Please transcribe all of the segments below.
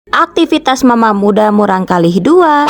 Aktivitas mama muda murang kali dua.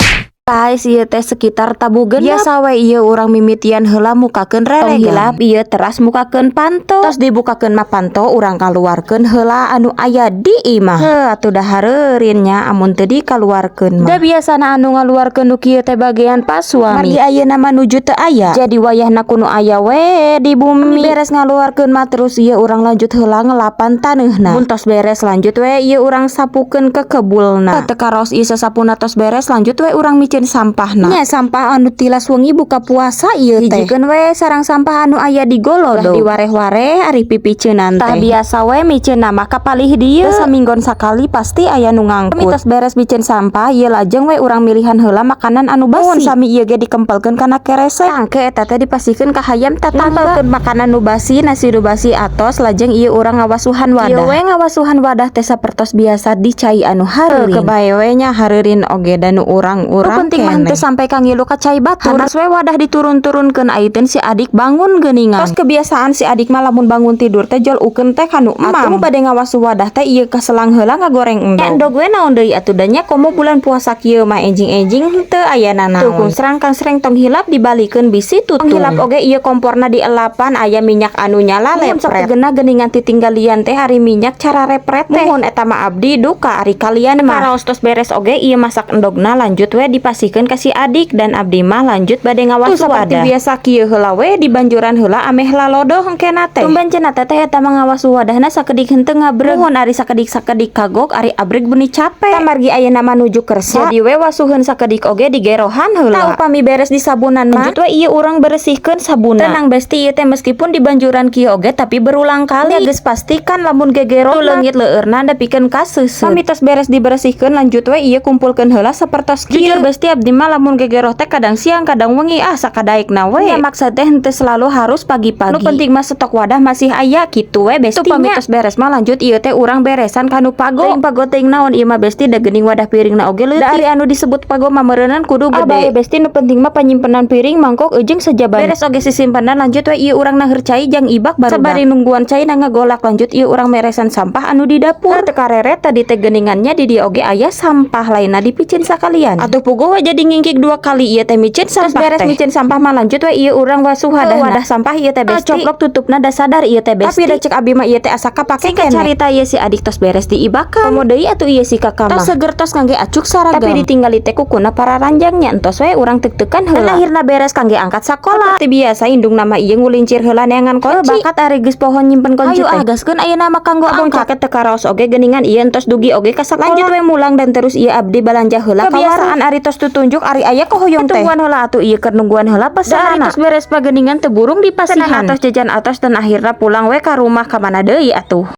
Guys, ieu teh sekitar tabu genep. Biasa we ieu urang mimitian heula mukakeun relegang. Tong hilap ieu teras mukakeun panto. Tos dibukakeun mah panto urang kaluarkeun heula anu aya di imah. Heuh, atuh da hareureun nya amun teu dikaluarkeun mah. Da biasana anu ngaluarkeun nu kieu teh bagean pas suami. Margi ayeuna mah nuju teu aya. Jadi wayahna kudu aya we di bumi. Beres ngaluarkeun mah terus ieu urang lanjut heula ngelapan taneuhna. Mun tos beres lanjut we ieu urang sapukeun ke kebulna. Teu karos ieu sasapuna tos beres lanjut we urang micin sampahna. Nya sampah anu tilas wengi buka puasa ieu teh. Hijikeun we sarang sampah anu aya di golodo. Diwareh-wareh ari pipiceunan teh. Tah biasa we miceunna mah kapalih dieu saminggon sakali pasti aya nu ngangkut. Mitos beres micen sampah ieu lajeng we urang milihan heula makanan anu basi. Mun sami ieu ge dikempelkeun kana keresek. Tangke eta teh dipasikeun ka hayam tatangga. Makanan nu basi, nasi nu basi atos lajeng ieu urang ngawasuhan wadah. Ieu we ngawasuhan wadah teh sapertos biasa di cai anu hareurin. Kebae we nya hareurin oge da nu urang-urang penting mah teu sampai ka ngilu ka cai batur. Hanas we wadah diturun-turunkeun ayeuna si adik bangun geuningan. Tos kebiasaan si adik mah lamun bangun tidur teh jol ukeun teh kanu emam. Atuh bade ngawasu wadah teh ieu kaselang heula ngagoreng endog. Endog we naon deui atuh da nya komo bulan puasa kieu mah enjing-enjing teu aya nanaon. Tuh kun serang kang sreng tong hilap dibalikeun bisi tutung. Hilap oge ieu komporna dielapan aya minyak anu nyala lepret. Mun sok tegeuna geuningan titinggalian teh ari minyak cara repret teh. Mun eta mah abdi duka ari kalian mah. Karaos tos beres oge ieu masak endogna lanjut we dipasikeun ka si adik dan abdi mah lanjut bade ngawasu wadah. Seperti biasa kieu heula we dibanjuran heula ameh lalodo hengkena teh. Tumben cenah teh eta mah ngawasu wadahna sakedik henteu ngabreg. Nuhun ari sakedik-sakedik kagok ari abreg beuni capek. Tamargi ayeuna mah nuju kersa. Jadi we wasuheun sakedik oge digerohan heula. Tah upami beres di sabunan mah lanjut we ieu urang beresihkeun sabuna. Tenang besti ieu teh meskipun dibanjuran kieu oge tapi berulang kali. Geus pastikan lamun gegero leungit leueurna da pikeun ka seuseup. Pamitos beres diberesihkeun lanjut we ieu kumpulkeun heula sapertos kieu. Jujur besti abdi mah lamun gegeroh teh kadang siang kadang wengi sakadaekna we. Ya maksud teh henteu selalu harus pagi-pagi. Nu penting mah stok wadah masih aya kitu we besti. Pamitos beres mah lanjut ieu teh urang beresan kanu pago. Teuing pago teuing naon ieu mah besti da geuning wadah piringna oge leutik. Da ari anu disebut pago mah meureunnan kudu gede. Besti nu penting mah panyimpenan piring mangkok eujeng sajaban. Beres oge sisimpenan lanjut we ieu urang naheur cai jang ibak barudak. Sabari nungguan cai na ngagolak lanjut ieu urang meresan sampah anu di dapur. Teu kareret tadi teh geuningannya di dieu oge aya sampah lainna dipicin sakalian. Atuh puguh we jadi ngingkik 2 kali ieu teh micin sampah. Beres micin sampah mah lanjut we ieu urang wasuh wadah sampah ieu teh besti. Coplok tutupna da sadar ieu teh besti. Tapi da cek abi mah ieu teh asa kapake keneh. Carita ieu si adik tos beres diibakan. Komo deui atuh ieu si kakak mah. Tos seger tos kangge acuk saragam. Tapi ditinggali teh kukuna para ranjangnya entos we urang teuk-teukan heula. Akhirna beres kangge angkat sakola. Seperti biasa indung nama ieu ngulincir heula neangan kunci. Bakat ari geus pohon nyimpen kunci teh. Ayo gaskeun ayeuna mah kanggo angkat. Teu karaos oge geuningan ieu entos dugi oge ka sakola. Lanjut we mulang dan terus ieu abdi balanja heula. Kebiasaan ari tos tutunjuk ari aya kohoyong teh. Tungguan heula atuh ieu keur nungguan heula pesanana. Terus beres pageuningan teu burung dipasihan. Atos jajan atos dan akhirna pulang we ka rumah ka mana deui atuh.